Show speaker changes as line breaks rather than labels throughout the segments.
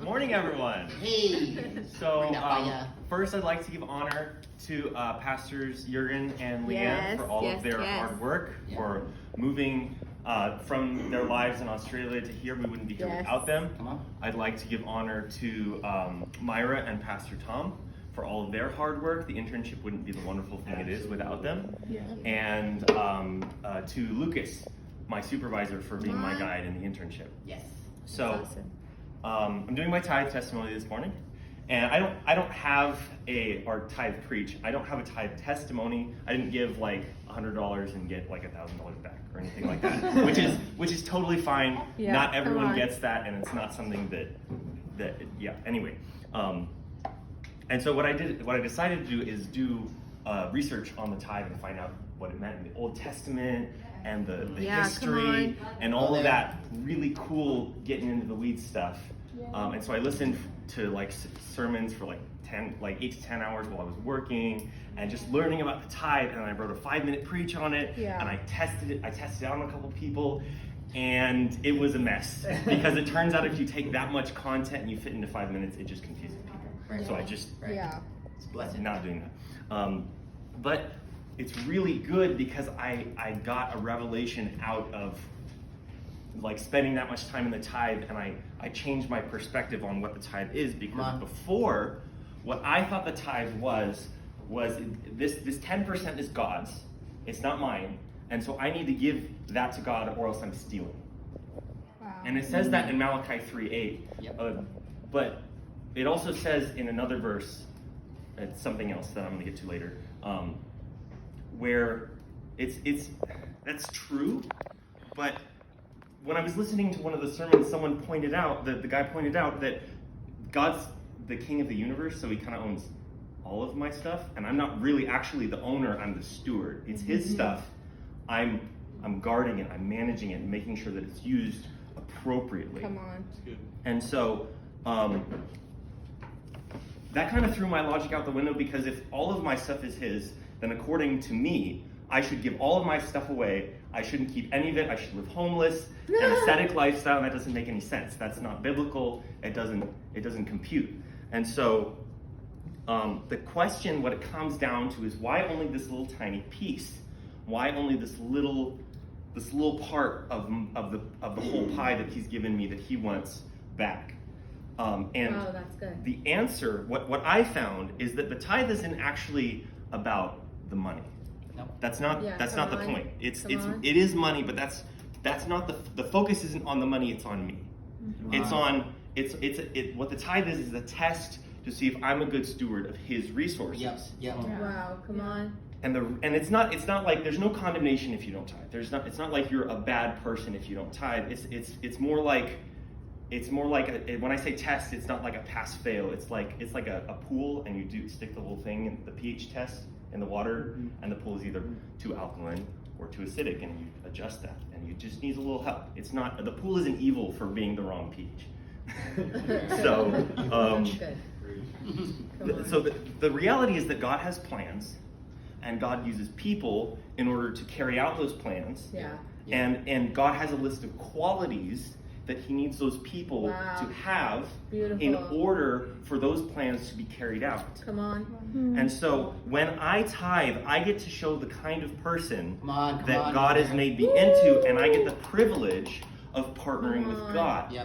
morning, everyone.
Hey.
So, first I'd like to give honor to Pastors Jurgen and Leanne for all of their hard work, for moving from their lives in Australia to here. We wouldn't be here without them. I'd like to give honor to Myra and Pastor Tom for all of their hard work. The internship wouldn't be the wonderful thing it is without them. And to Lucas, my supervisor, for being my guide in the internship. So, I'm doing my tithe testimony this morning, and I don't have or tithe preach. I don't have a tithe testimony. I didn't give like $100 and get like $1,000 back or anything like that, which is totally fine. Not everyone gets that, and it's not something that anyway. And so what I decided to do is do research on the tithe and find out what it meant in the Old Testament and the history and all of that really cool getting into the weeds stuff. And so I listened to like sermons for like 8 to 10 hours while I was working and just learning about the tithe, and I wrote a 5-minute preach on it, and I tested it on a couple people, and it was a mess because it turns out if you take that much content and you fit into 5 minutes, it just confuses people. So I just not doing that. But it's really good because I got a revelation out of like spending that much time in the tithe, and I changed my perspective on what the tithe is, because before, what I thought the tithe was this 10% is God's, it's not mine, and so I need to give that to God or else I'm stealing. And it says that in Malachi 3:8, but it also says in another verse, it's something else that I'm going to get to later, where that's true, but when I was listening to one of the sermons, someone pointed out, the guy pointed out that God's the king of the universe, so he kind of owns all of my stuff, and I'm not really actually the owner, I'm the steward. It's his stuff. I'm guarding it, I'm managing it, and making sure that it's used appropriately.
Come on.
And so, that kind of threw my logic out the window, because if all of my stuff is his, then according to me, I should give all of my stuff away. I shouldn't keep any of it. I should live homeless, an ascetic lifestyle, and that doesn't make any sense. That's not biblical. It doesn't compute. And so the question, what it comes down to, is why only this little tiny piece? Why only this little part of the whole pie that he's given me that he wants back? And
that's good.
The answer, what I found, is that the tithe isn't actually about the money. That's not the point. It is money, but that's not the focus isn't on the money, it's on me. It's on what the tithe is a test to see if I'm a good steward of his resources.
Wow, come on.
And it's not like there's no condemnation if you don't tithe. It's not like you're a bad person if you don't tithe. It's more like when I say test, it's not like a pass fail. It's like a pool, and you stick the little thing in the pH test in the water, and the pool is either too alkaline or too acidic, and you adjust that, and you just need a little help. It's not, the pool isn't evil for being the wrong pH. So the reality is that God has plans, and God uses people in order to carry out those plans. And God has a list of qualities that he needs those people to have in order for those plans to be carried out.
Come on.
And so when I tithe, I get to show the kind of person that God has made me into, and I get the privilege of partnering with God.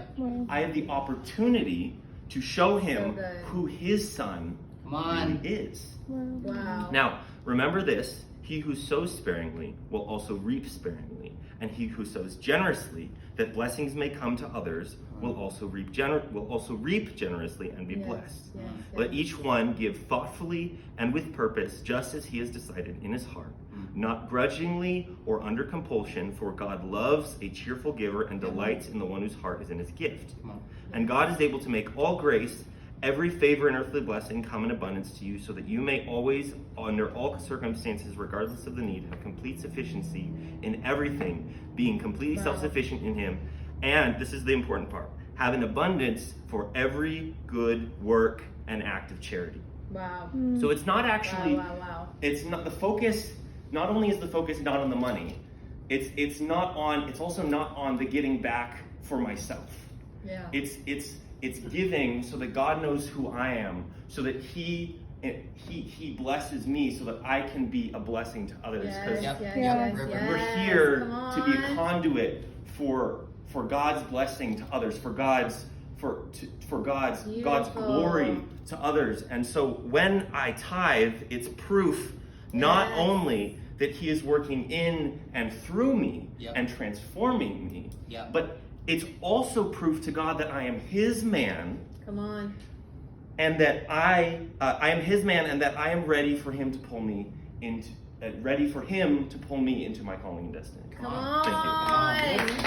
I have the opportunity to show him who his son really is. Now, remember this: he who sows sparingly will also reap sparingly, and he who sows generously, that blessings may come to others, will also reap generously and be blessed. Let each one give thoughtfully and with purpose, just as he has decided in his heart, not grudgingly or under compulsion, for God loves a cheerful giver and delights in the one whose heart is in his gift. And God is able to make all grace, every favor and earthly blessing come in abundance to you, so that you may always, under all circumstances, regardless of the need, have complete sufficiency in everything, being completely self-sufficient in him. And this is the important part: have an abundance for every good work and act of charity. So it's not actually, it's not the focus. Not only is the focus not on the money, it's also not on the getting back for myself. It's it's giving so that God knows who I am, so that He blesses me so that I can be a blessing to others. Because we're here to be a conduit for God's blessing to others, for God's glory to others. And so when I tithe, it's proof not only that He is working in and through me and transforming me, but it's also proof to God that I am His man.
Come on.
And that I am His man, and that I am ready for Him to pull me into my calling and destiny.
Come on.
Thank you.